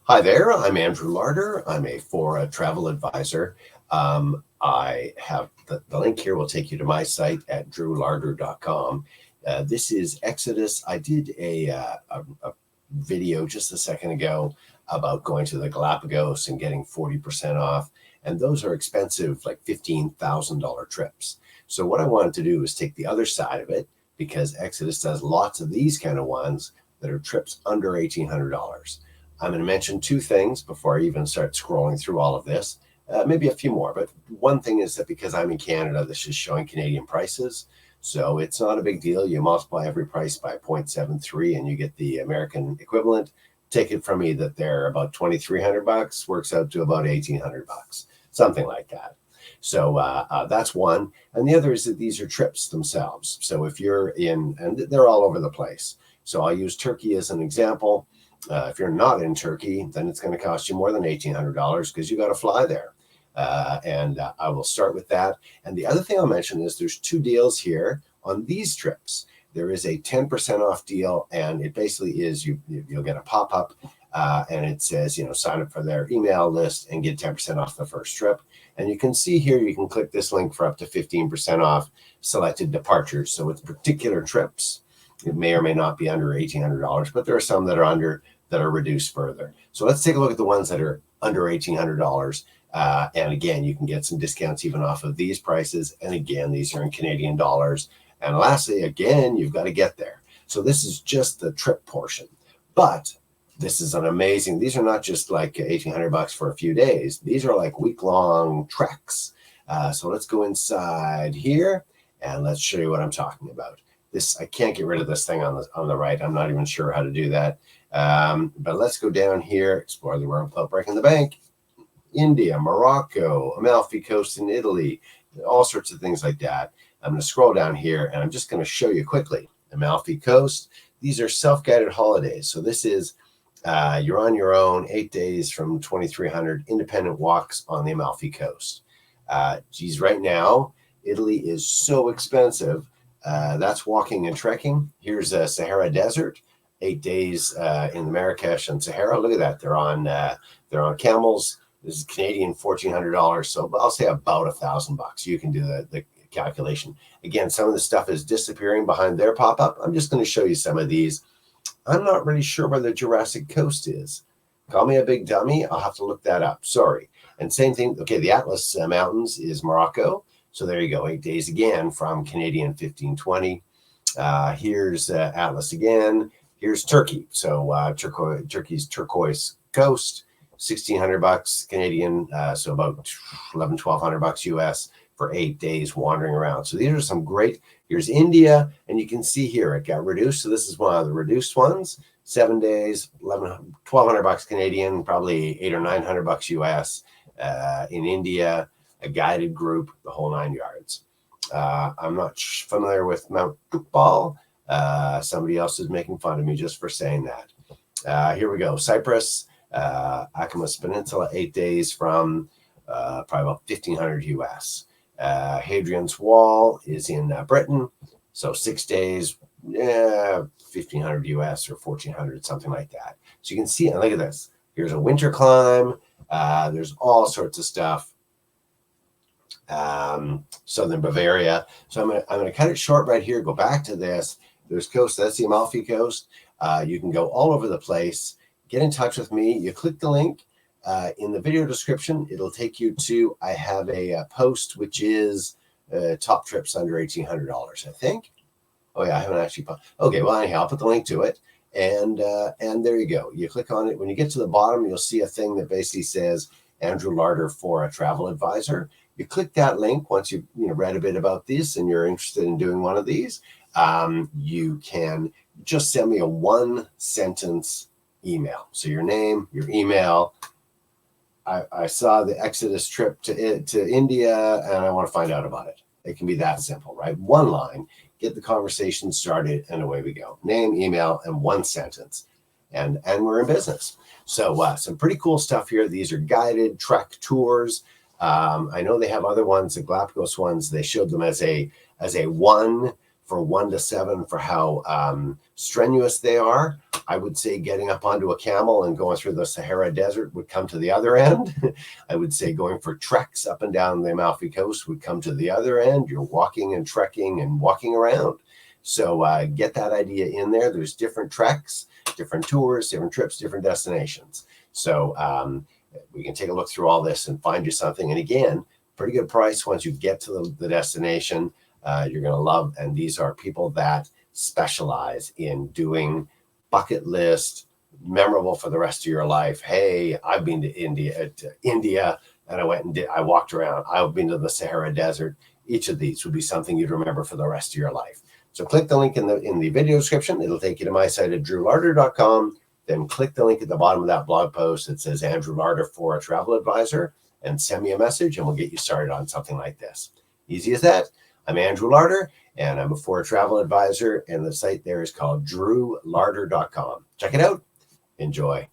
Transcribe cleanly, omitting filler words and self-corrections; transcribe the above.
Hi there, I'm Andrew Larder. I'm a Fora travel advisor. I have the link here will take you to my site at drewlarder.com. This is Exodus. I did a video just a second ago about going to the Galapagos and getting 40% off. And those are expensive, like $15,000 trips. So what I wanted to do is take the other side of it, because Exodus does lots of these kind of ones that are trips under $1,800. I'm going to mention two things before I even start scrolling through all of this, maybe a few more. But one thing is that because I'm in Canada, this is showing Canadian prices. So it's not a big deal. You multiply every price by 0.73 and you get the American equivalent. Take it from me that they're about $2,300, works out to about $1,800, something like that. So that's one. And the other is that these are trips themselves. So if you're in, and they're all over the place. So I'll use Turkey as an example. If you're not in Turkey, then it's going to cost you more than $1,800 because you got to fly there. And I will start with that. And the other thing I'll mention is there's two deals here on these trips. There is a 10% off deal, and it basically is you'll get a pop-up and it says, sign up for their email list and get 10% off the first trip. And you can see here, you can click this link for up to 15% off selected departures. So with particular trips, it may or may not be under $1,800, but there are some that are under that are reduced further. So let's take a look at the ones that are under $1,800. And again, you can get some discounts even off of these prices. And again, these are in Canadian dollars. And lastly, again, you've got to get there. So this is just the trip portion. But this is an amazing, these are not just like $1,800 for a few days. These are like week-long treks. So let's go inside here and let's show you what I'm talking about. I can't get rid of this thing on the right. I'm not even sure how to do that. But let's go down here, explore the world without breaking the bank. India, Morocco, Amalfi Coast in Italy, all sorts of things like that. I'm going to scroll down here and I'm just going to show you quickly. Amalfi Coast, these are self-guided holidays. So this is, you're on your own, 8 days from 2,300 independent walks on the Amalfi Coast. Geez, right now, Italy is so expensive. That's walking and trekking. Here's a Sahara Desert, 8 days in the Marrakesh and Sahara. Look at that. They're on camels. This is Canadian $1,400. So I'll say about $1,000. You can do the calculation. Again, some of the stuff is disappearing behind their pop-up. I'm just going to show you some of these. I'm not really sure where the Jurassic Coast is. Call me a big dummy. I'll have to look that up. Sorry. And same thing. Okay, the Atlas Mountains is Morocco. So there you go, 8 days again from Canadian 1520. Here's Atlas again. Here's Turkey. So Turkey's turquoise coast, $1,600 Canadian. So about $1,100-$1,200 US for 8 days wandering around. So these are some great. Here's India, and you can see here it got reduced. So this is one of the reduced ones. 7 days, $1,200 Canadian, probably $800 or $900 US in India. A guided group, the whole 9 yards. I'm not familiar with Mount Toubkal. Somebody else is making fun of me just for saying that. Here we go. Cyprus, Akamas Peninsula, 8 days from probably about 1,500 US. Hadrian's Wall is in Britain. So 6 days, 1,500 US or 1,400, something like that. So you can see, and look at this. Here's a winter climb. There's all sorts of stuff. Southern Bavaria. So I'm going to cut it short right here. Go back to this. There's coast. That's the Amalfi Coast. You can go all over the place. Get in touch with me. You click the link in the video description. It'll take you to. I have a post which is top trips under $1,800. I think. Oh yeah, I haven't actually. Okay, well anyhow, I'll put the link to it. And there you go. You click on it. When you get to the bottom, you'll see a thing that basically says Andrew Larder for a travel advisor. You click that link once you've read a bit about this and you're interested in doing one of these. You can just send me a 1-sentence email. So your name, your email. I saw the Exodus trip to India and I want to find out about it. It can be that simple, right? One line, get the conversation started, and away we go. Name, email, and 1 sentence. And we're in business. So some pretty cool stuff here. These are guided trek tours. I know they have other ones, the Galapagos ones. They showed them as a one for 1 to 7 for how strenuous they are. I would say getting up onto a camel and going through the Sahara Desert would come to the other end. I would say going for treks up and down the Amalfi Coast would come to the other end. You're walking and trekking and walking around. So get that idea in there. There's different treks, different tours, different trips, different destinations. So we can take a look through all this and find you something. And again, pretty good price once you get to the destination. You're going to love. And these are people that specialize in doing bucket list, memorable for the rest of your life. Hey, I've been to India, and I walked around. I've been to the Sahara Desert. Each of these would be something you'd remember for the rest of your life. So click the link in the video description. It'll take you to my site at drewlarder.com. Then click the link at the bottom of that blog post that says Andrew Larder for a travel advisor, and send me a message and we'll get you started on something like this. Easy as that. I'm Andrew Larder, and I'm a for a travel advisor, and the site there is called drewlarder.com. Check it out. Enjoy.